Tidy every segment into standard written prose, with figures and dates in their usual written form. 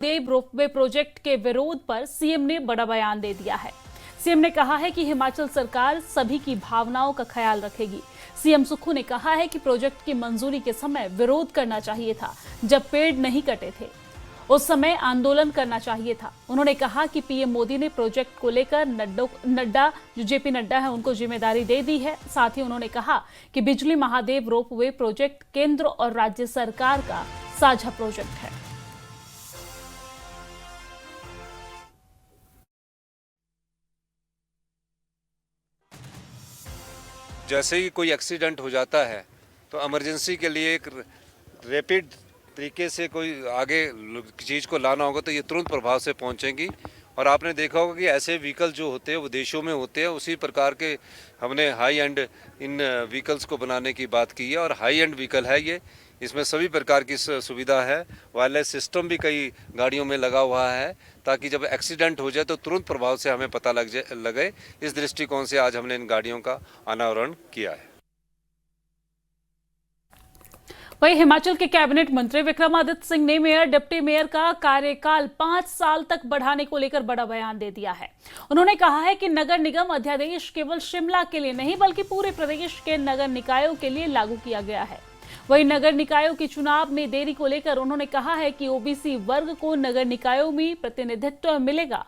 देव ropeway project के विरोध पर सीएम ने बड़ा बयान दे दिया है। सीएम ने कहा है कि हिमाचल सरकार सभी की भावनाओं का ख्याल रखेगी। सीएम सुक्खू ने कहा है कि प्रोजेक्ट की मंजूरी के समय विरोध करना चाहिए था, जब पेड़ नहीं कटे थे उस समय आंदोलन करना चाहिए था। उन्होंने कहा कि पीएम मोदी ने प्रोजेक्ट को लेकर नड्डा जो जेपी नड्डा है उनको जिम्मेदारी दे दी है। साथ ही उन्होंने कहा कि बिजली महादेव रोपवे प्रोजेक्ट केंद्र और राज्य सरकार का साझा प्रोजेक्ट है। जैसे ही कोई एक्सीडेंट हो जाता है तो इमरजेंसी के लिए एक रैपिड तरीके से कोई आगे चीज़ को लाना होगा तो ये तुरंत प्रभाव से पहुंचेंगी। और आपने देखा होगा कि ऐसे व्हीकल जो होते हैं वो देशों में होते हैं, उसी प्रकार के हमने हाई एंड इन व्हीकल्स को बनाने की बात की है और हाई एंड व्हीकल है ये। इसमें सभी प्रकार की सुविधा है, वायरलेस सिस्टम भी कई गाड़ियों में लगा हुआ है ताकि जब एक्सीडेंट हो जाए तो तुरंत प्रभाव से हमें पता लगे। इस दृष्टिकोण से आज हमने इन गाड़ियों का अनावरण किया है। वहीं हिमाचल के कैबिनेट मंत्री विक्रमादित्य सिंह ने मेयर डिप्टी मेयर का कार्यकाल 5 साल तक बढ़ाने को लेकर बड़ा बयान दे दिया है। उन्होंने कहा है कि नगर निगम अध्यादेश केवल शिमला के लिए नहीं बल्कि पूरे प्रदेश के नगर निकायों के लिए लागू किया गया है। वहीं नगर निकायों के चुनाव में देरी को लेकर उन्होंने कहा है कि ओबीसी वर्ग को नगर निकायों में प्रतिनिधित्व मिलेगा।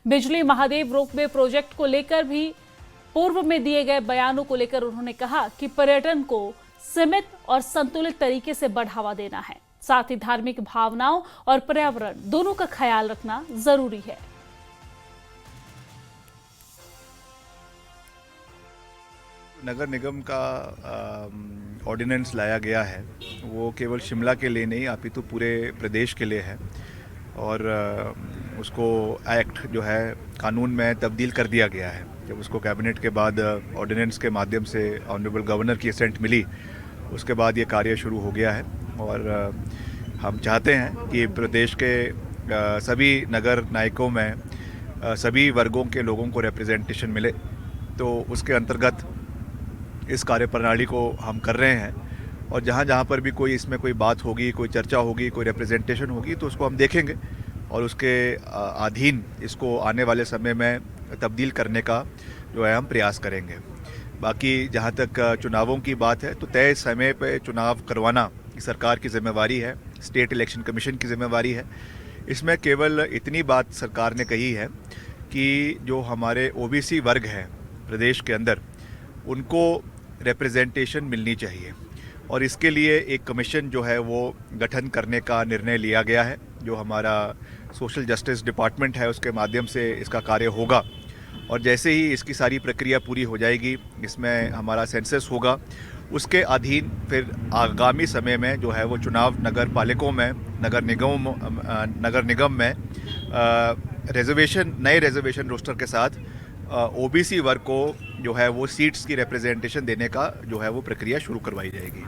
बिजली महादेव रोपवे प्रोजेक्ट को लेकर भी पूर्व में दिए गए बयानों को लेकर उन्होंने कहा कि पर्यटन को सीमित और संतुलित तरीके से बढ़ावा देना है, साथ ही धार्मिक भावनाओं और पर्यावरण दोनों का ख्याल रखना जरूरी है। नगर निगम का ऑर्डिनेंस लाया गया है वो केवल शिमला के लिए नहीं अपितु पूरे प्रदेश के लिए है और उसको एक्ट जो है कानून में तब्दील कर दिया गया है। जब उसको कैबिनेट के बाद ऑर्डिनेंस के माध्यम से ऑनरेबल गवर्नर की असेंट मिली उसके बाद ये कार्य शुरू हो गया है और हम चाहते हैं कि प्रदेश के सभी नगर निकायों में सभी वर्गों के लोगों को रिप्रेजेंटेशन मिले। तो उसके अंतर्गत इस कार्यप्रणाली को हम कर रहे हैं और जहाँ जहाँ पर भी कोई इसमें कोई बात होगी, कोई चर्चा होगी, कोई रिप्रेजेंटेशन होगी तो उसको हम देखेंगे और उसके अधीन इसको आने वाले समय में तब्दील करने का जो है हम प्रयास करेंगे। बाकी जहाँ तक चुनावों की बात है तो तय समय पे चुनाव करवाना सरकार की जिम्मेवारी है, स्टेट इलेक्शन कमीशन की जिम्मेवारी है। इसमें केवल इतनी बात सरकार ने कही है कि जो हमारे ओबीसी वर्ग हैं प्रदेश के अंदर उनको रिप्रेजेंटेशन मिलनी चाहिए और इसके लिए एक कमीशन जो है वो गठन करने का निर्णय लिया गया है। जो हमारा सोशल जस्टिस डिपार्टमेंट है उसके माध्यम से इसका कार्य होगा और जैसे ही इसकी सारी प्रक्रिया पूरी हो जाएगी, इसमें हमारा सेंसस होगा, उसके अधीन फिर आगामी समय में जो है वो चुनाव नगर पालिकों में नगर निगम में नए रिजर्वेशन रोस्टर के साथ ओबीसी वर्ग को जो है वो सीट्स की रिप्रेजेंटेशन देने का जो है वो प्रक्रिया शुरू करवाई जाएगी।